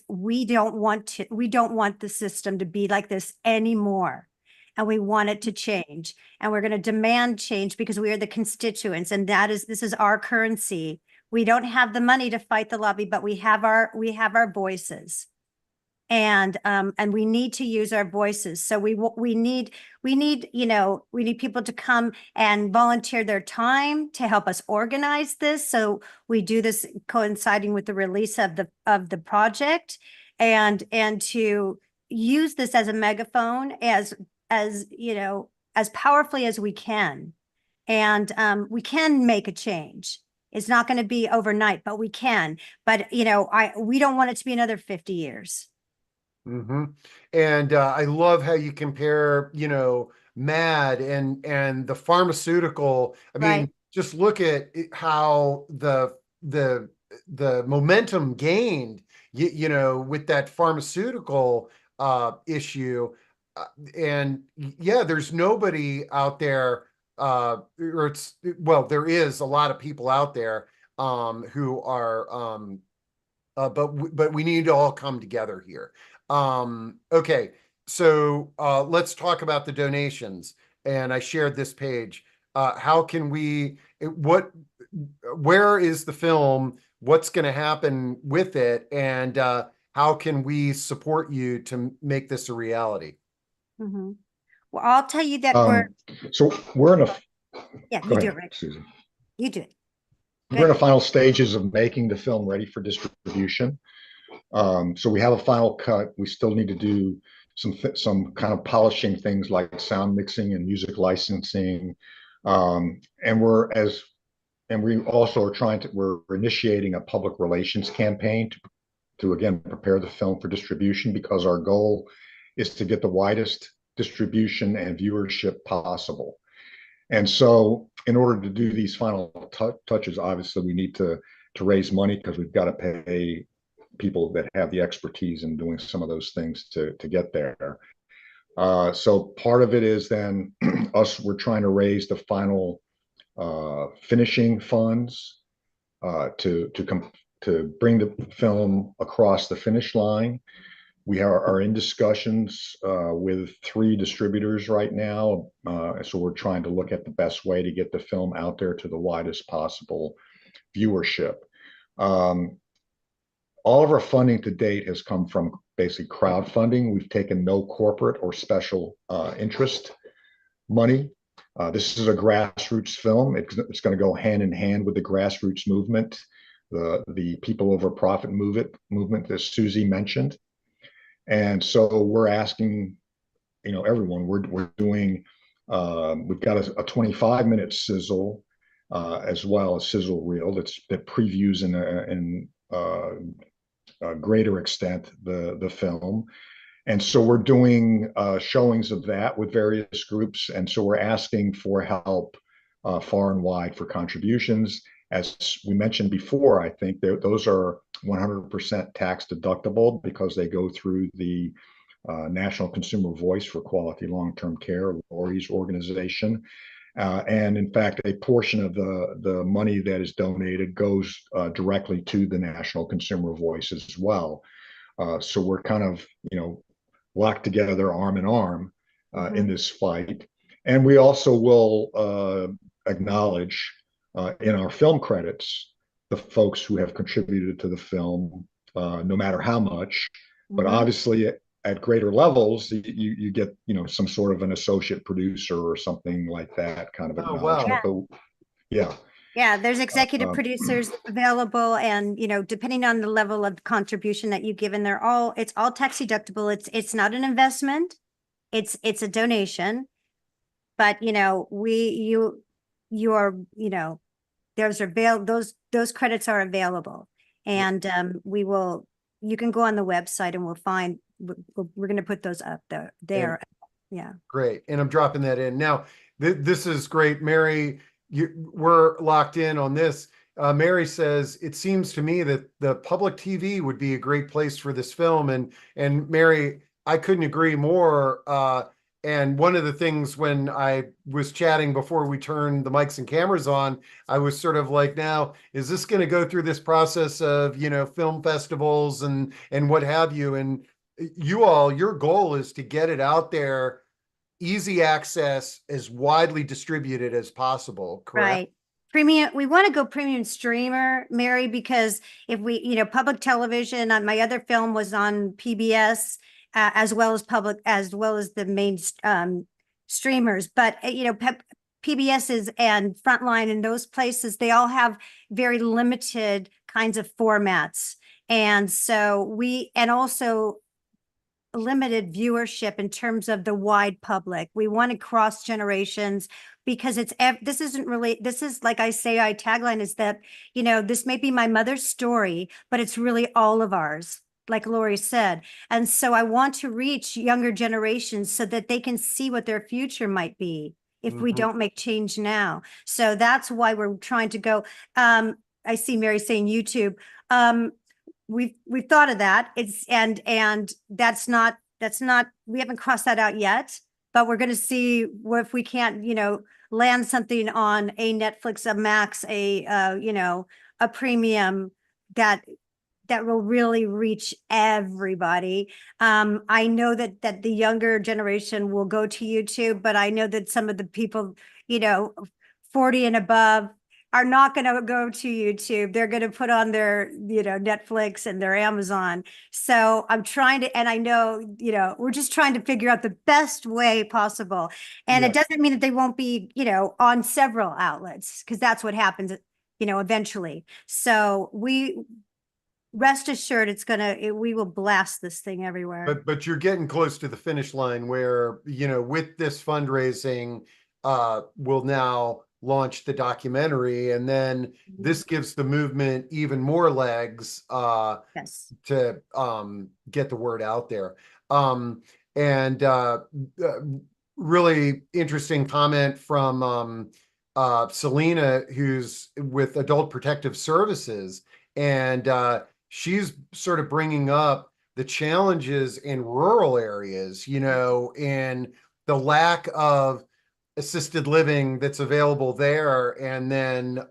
we don't want the system to be like this anymore. And we want it to change. And we're going to demand change because we are the constituents. And this is our currency. We don't have the money to fight the lobby, but we have our voices. And we need to use our voices. So we need people to come and volunteer their time to help us organize this. So we do this coinciding with the release of the project, and to use this as a megaphone as powerfully as we can. And we can make a change. It's not going to be overnight, but we can. But we don't want it to be another 50 years. Mm-hmm. And I love how you compare, MAD and the pharmaceutical. I mean, just look at how the momentum gained, with that pharmaceutical issue. And yeah, there's nobody out there, there is a lot of people out there who are, but we need to all come together here. Okay, so let's talk about the donations. And I shared this page. How can where is the film? What's going to happen with it? And how can we support you to make this a reality? Mm-hmm. Well, I'll tell you that we're in a. Yeah, Go you do ahead, it, Rick. Susan. You do it. We're in the final stages of making the film ready for distribution. So we have a final cut. We still need to do some kind of polishing things like sound mixing and music licensing. And we also are we're initiating a public relations campaign to again prepare the film for distribution, because our goal is to get the widest distribution and viewership possible. And so in order to do these final touches, obviously we need to raise money, because we've got to pay people that have the expertise in doing some of those things to get there. So part of it is then we're trying to raise the final finishing funds to bring the film across the finish line. We are in discussions with 3 distributors right now. So we're trying to look at the best way to get the film out there to the widest possible viewership. All of our funding to date has come from basically crowdfunding. We've taken no corporate or special interest money. This is a grassroots film. It's going to go hand in hand with the grassroots movement, the People Over Profit movement that Susie mentioned. And so we're asking, everyone. We're doing. We've got a 25-minute sizzle, as well as sizzle reel that previews in a greater extent the film. And so we're doing showings of that with various groups. And so we're asking for help far and wide for contributions. As we mentioned before, I think those are 100% tax deductible, because they go through the National Consumer Voice for Quality Long-Term Care, Lori's organization. And in fact, a portion of the money that is donated goes directly to the National Consumer Voice as well. So we're kind of, locked together arm in arm in this fight. And we also will acknowledge in our film credits the folks who have contributed to the film, no matter how much. But obviously, at greater levels, you get some sort of an associate producer or something like that kind of acknowledgement. Wow. But yeah. Yeah, there's executive producers available, and depending on the level of contribution that you give, and it's all tax deductible. It's not an investment. It's a donation. But you are, those credits are available. And you can go on the website and we'll find, we're going to put those up there. Yeah. Great. And I'm dropping that in. Now, this is great. Mary, we're locked in on this. Mary says, it seems to me that the public TV would be a great place for this film. And Mary, I couldn't agree more. And one of the things when I was chatting before we turned the mics and cameras on, I was sort of like, now, is this going to go through this process of, film festivals and what have you? And your goal is to get it out there, easy access, as widely distributed as possible, correct? Right. Premium, we want to go premium streamer, Mary, because if we, public television, my other film was on PBS, as well as the main streamers. But, PBS's and Frontline and those places, they all have very limited kinds of formats. And so and also limited viewership in terms of the wide public. We want to cross generations, because this is like I say, our tagline is that, this may be my mother's story, but it's really all of ours, like Lori said. And so I want to reach younger generations so that they can see what their future might be if we don't make change now. So that's why we're trying to go. I see Mary saying YouTube. We've thought of that. And that's not, we haven't crossed that out yet, but we're going to see if we can't, land something on a Netflix, a Max, a premium that will really reach everybody. I know that the younger generation will go to YouTube, but I know that some of the people, 40 and above, are not going to go to YouTube. They're going to put on their, Netflix and their Amazon. So I'm trying to, and I know, we're just trying to figure out the best way possible. And it doesn't mean that they won't be, on several outlets, because that's what happens, eventually. So rest assured, we will blast this thing everywhere. But you're getting close to the finish line where, with this fundraising, we'll now launch the documentary, and then this gives the movement even more legs to get the word out there. Really interesting comment from Selena, who's with Adult Protective Services, and she's sort of bringing up the challenges in rural areas, and the lack of assisted living that's available there. And then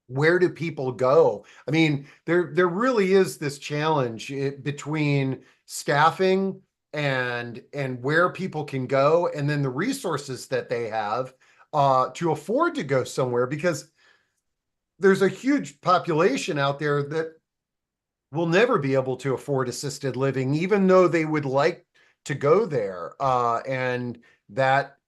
where do people go? I mean, there really is this challenge between staffing and where people can go, and then the resources that they have to afford to go somewhere, because there's a huge population out there that will never be able to afford assisted living, even though they would like to go there. And that,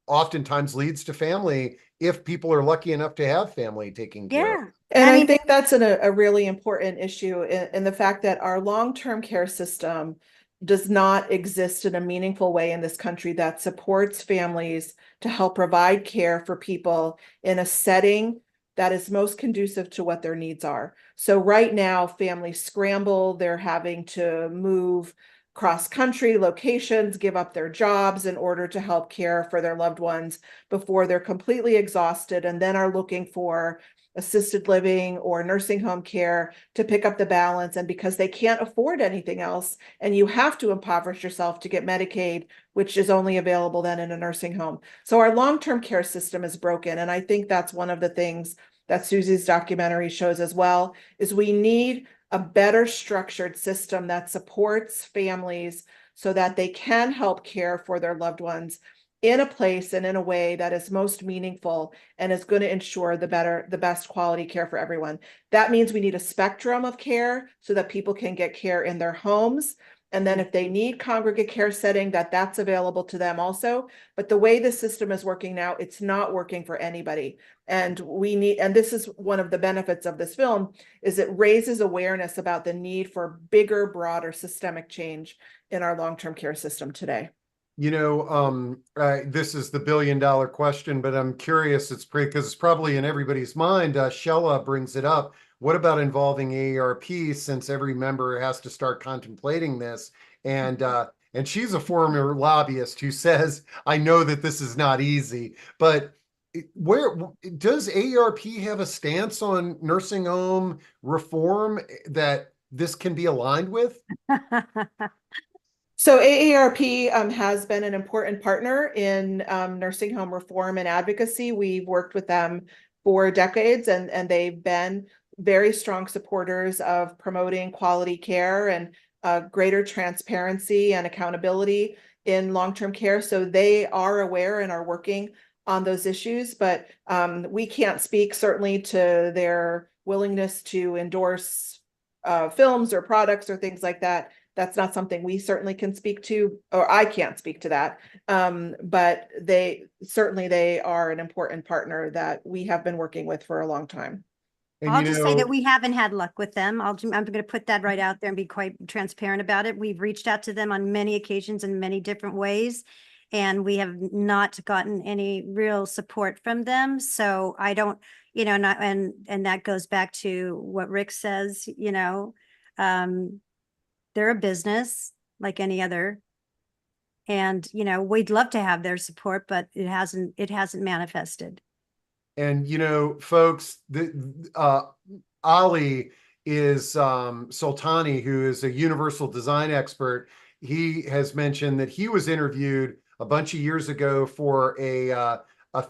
oftentimes leads to family, if people are lucky enough to have family taking care of. And I think that's a really important issue in the fact that our long-term care system does not exist in a meaningful way in this country that supports families to help provide care for people in a setting that is most conducive to what their needs are. So right now, families scramble, they're having to move cross-country locations, give up their jobs in order to help care for their loved ones before they're completely exhausted, and then are looking for assisted living or nursing home care to pick up the balance. And because they can't afford anything else, and you have to impoverish yourself to get Medicaid, which is only available then in a nursing home. So our long-term care system is broken. And I think that's one of the things that Susie's documentary shows as well, is we need a better structured system that supports families so that they can help care for their loved ones in a place and in a way that is most meaningful and is going to ensure the best quality care for everyone. That means we need a spectrum of care so that people can get care in their homes. And then if they need congregate care setting, that's available to them also. But the way the system is working now, it's not working for anybody. And this is one of the benefits of this film, is it raises awareness about the need for bigger, broader systemic change in our long-term care system today. This is the billion-dollar question, but I'm curious. Because it's probably in everybody's mind. Shella brings it up. What about involving AARP, since every member has to start contemplating this? And she's a former lobbyist who says, I know that this is not easy, but where does AARP have a stance on nursing home reform that this can be aligned with? So AARP has been an important partner in nursing home reform and advocacy. We've worked with them for decades, and they've been very strong supporters of promoting quality care and greater transparency and accountability in long-term care. So they are aware and are working on those issues, but we can't speak certainly to their willingness to endorse films or products or things like that. That's not something we certainly can speak to, or I can't speak to that. But they are an important partner that we have been working with for a long time. And I'll just say that we haven't had luck with them. I'm going to put that right out there and be quite transparent about it. We've reached out to them on many occasions in many different ways, and we have not gotten any real support from them. So I don't, and that goes back to what Rick says, they're a business like any other. And, we'd love to have their support, but it hasn't manifested. And, folks, Ali is Sultani, who is a universal design expert. He has mentioned that he was interviewed a bunch of years ago for a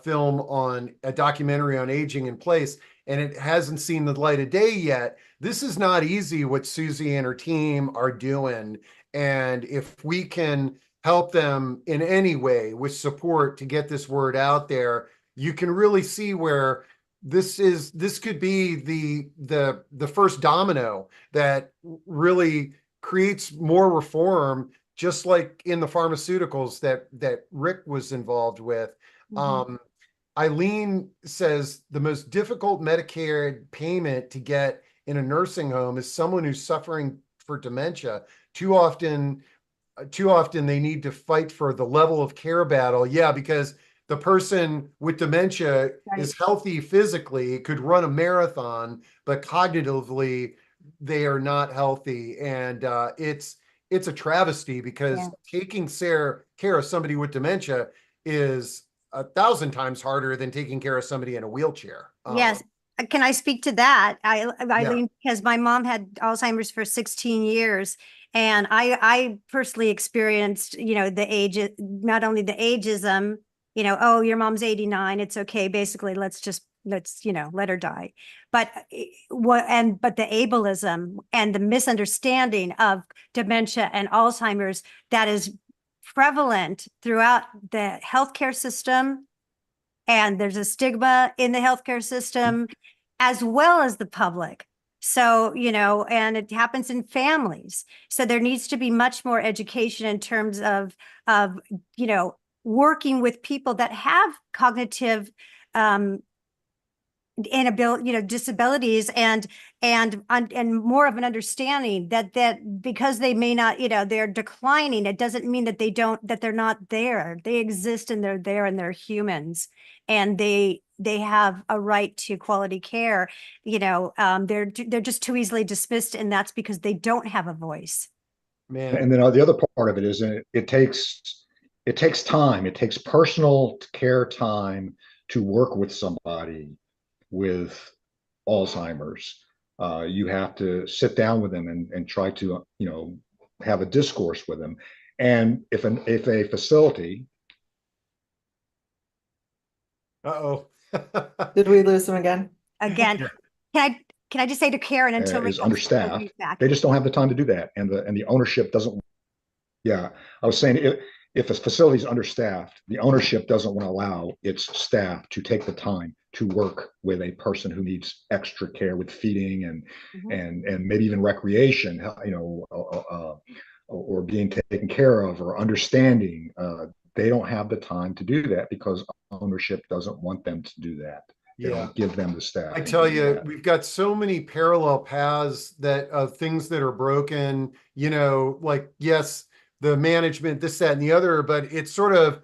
film on a documentary on aging in place, and it hasn't seen the light of day yet. This is not easy what Susie and her team are doing. And if we can help them in any way with support to get this word out there, you can really see where this could be the first domino that really creates more reform, just like in the pharmaceuticals that Rick was involved with. Mm-hmm. Eileen says the most difficult Medicare payment to get in a nursing home is someone who's suffering for dementia. Too often they need to fight for the level of care battle. Yeah, because the person with dementia is healthy physically, could run a marathon, but cognitively they are not healthy. And it's a travesty, because taking care of somebody with dementia is 1,000 times harder than taking care of somebody in a wheelchair. Yes. Can I speak to that? Eileen, because my mom had Alzheimer's for 16 years. And I personally experienced, the age, not only the ageism, oh, your mom's 89, it's okay. Basically, let's let her die. But the ableism and the misunderstanding of dementia and Alzheimer's that is prevalent throughout the healthcare system. And there's a stigma in the healthcare system as well as the public. So, and it happens in families. So there needs to be much more education in terms of working with people that have cognitive inability, disabilities, and more of an understanding that because they may not, they're declining, it doesn't mean that they're not there. They exist and they're there and they're humans, and they have a right to quality care. They're just too easily dismissed, and that's because they don't have a voice. Man. And then the other part of it is it takes time. It takes personal care time to work with somebody with Alzheimer's. You have to sit down with them and try to, have a discourse with them. And if a facility. Did we lose them again? Again. Can I just say to Karen, until is understaffed, they just don't have the time to do that, and the ownership doesn't Yeah, I was saying if a facility is understaffed, the ownership doesn't want to allow its staff to take the time to work with a person who needs extra care with feeding and and maybe even recreation, or being taken care of or understanding. They don't have the time to do that because ownership doesn't want them to do that. They Yeah. don't give them the staff. I tell you, we've got so many parallel paths that of things that are broken, like, yes, the management, this, that, and the other, but it's sort of,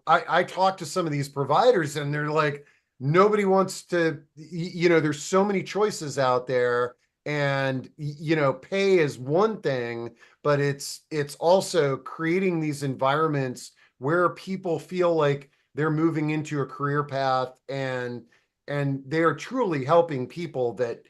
I talk to some of these providers and they're like, nobody wants to, there's so many choices out there. And, pay is one thing, but it's also creating these environments where people feel like they're moving into a career path and they are truly helping people that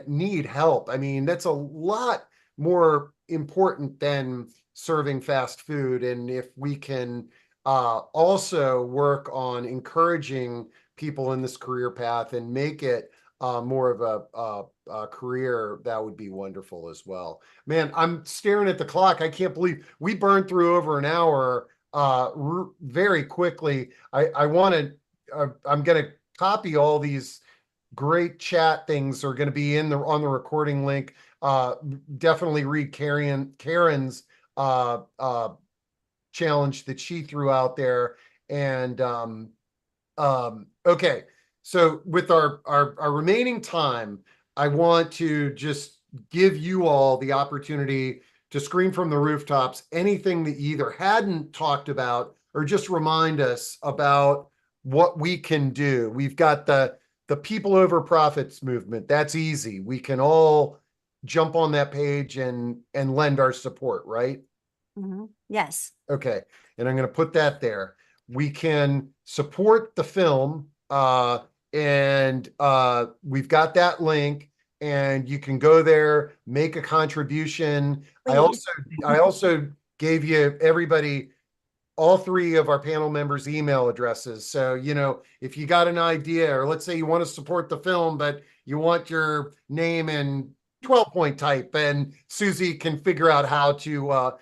need help. I mean, that's a lot more important than serving fast food. And if we can also work on encouraging people in this career path and make it more of a career, that would be wonderful as well. Man, I'm staring at the clock. I can't believe we burned through over an hour very quickly. I want to, I'm going to copy all these great chat things are going to be on the recording link. Definitely read Karen's challenge that she threw out there. And okay, so with our remaining time, I want to just give you all the opportunity to scream from the rooftops anything that you either hadn't talked about or just remind us about what we can do. We've got the people over profits movement. That's easy. We can all jump on that page and lend our support, right? Yes. Okay. And I'm going to put that there. We can support the film, and we've got that link, and you can go there, make a contribution. I also gave you everybody all three of our panel members' email addresses. So, if you got an idea, or let's say you want to support the film, but you want your name in 12-point type, and Susie can figure out how to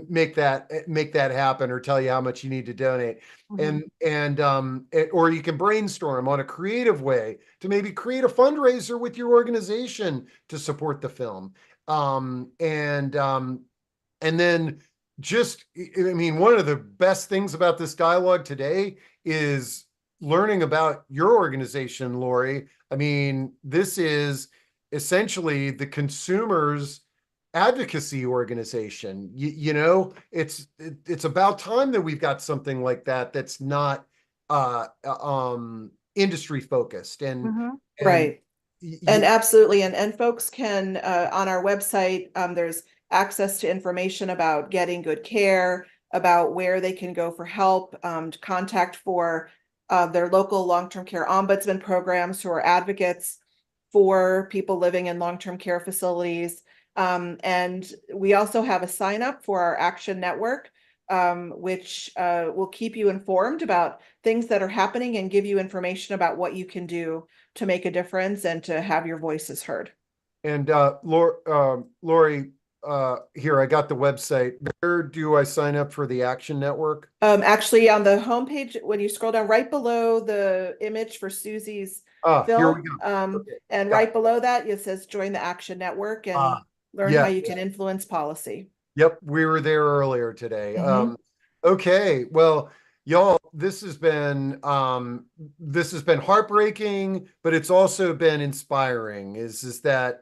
make that happen, or tell you how much you need to donate. Or you can brainstorm on a creative way to maybe create a fundraiser with your organization to support the film. And then I mean, one of the best things about this dialogue today is learning about your organization, Lori. I mean, this is essentially the consumers advocacy organization. It's about time that we've got something like that that's not industry focused and right. And absolutely. And folks can, on our website, there's access to information about getting good care, about where they can go for help, to contact for their local long-term care ombudsman programs who are advocates for people living in long-term care facilities. And we also have a sign up for our Action Network, which will keep you informed about things that are happening and give you information about what you can do to make a difference and to have your voices heard. And Lori, here, I got the website. Where do I sign up for the Action Network? Actually, on the homepage, when you scroll down right below the image for Susie's film, here we go. And right below that, it says join the Action Network and learn how you can influence policy. Yep, we were there earlier today. Okay, well, y'all, this has been heartbreaking, but it's also been inspiring. Is that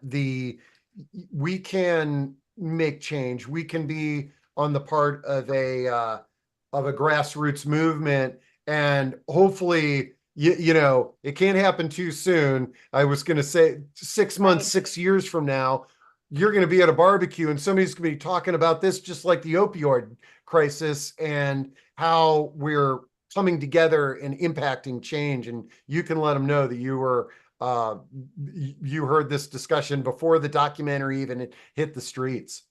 we can make change. We can be on the part of a grassroots movement, and hopefully, it can't happen too soon. I was going to say 6 months, 6 years from now, you're going to be at a barbecue and somebody's going to be talking about this, just like the opioid crisis, and how we're coming together and impacting change. And you can let them know that you heard this discussion before the documentary even hit the streets.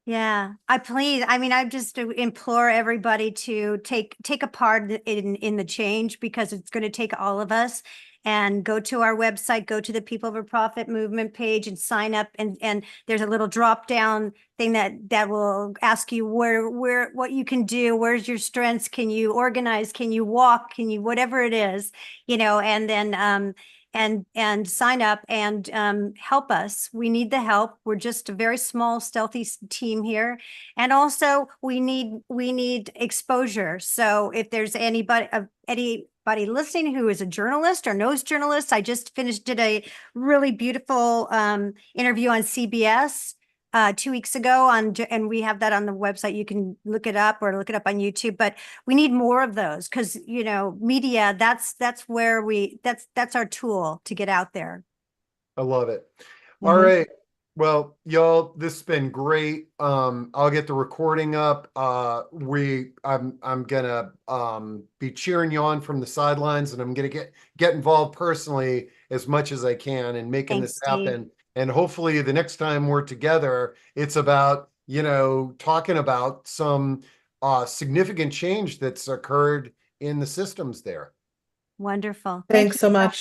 Yeah, I mean, I just implore everybody to take a part in the change, because it's going to take all of us. And go to our website, go to the People for Profit movement page and sign up. And there's a little drop down thing that will ask you what you can do, where's your strengths, can you organize, can you walk, can you, whatever it is, and then and sign up and help us. We need the help. We're just a very small, stealthy team here. And also we need exposure. So if there's anybody listening who is a journalist or knows journalists, I just did a really beautiful interview on CBS 2 weeks ago and we have that on the website. You can look it up or look it up on YouTube, but we need more of those, because media, that's our tool to get out there. I love it. All right. Well, y'all, this has been great. I'll get the recording up. I'm gonna be cheering you on from the sidelines, and I'm gonna get involved personally as much as I can in making this happen. And hopefully the next time we're together, it's about, talking about some significant change that's occurred in the systems there. Wonderful. Thanks so much.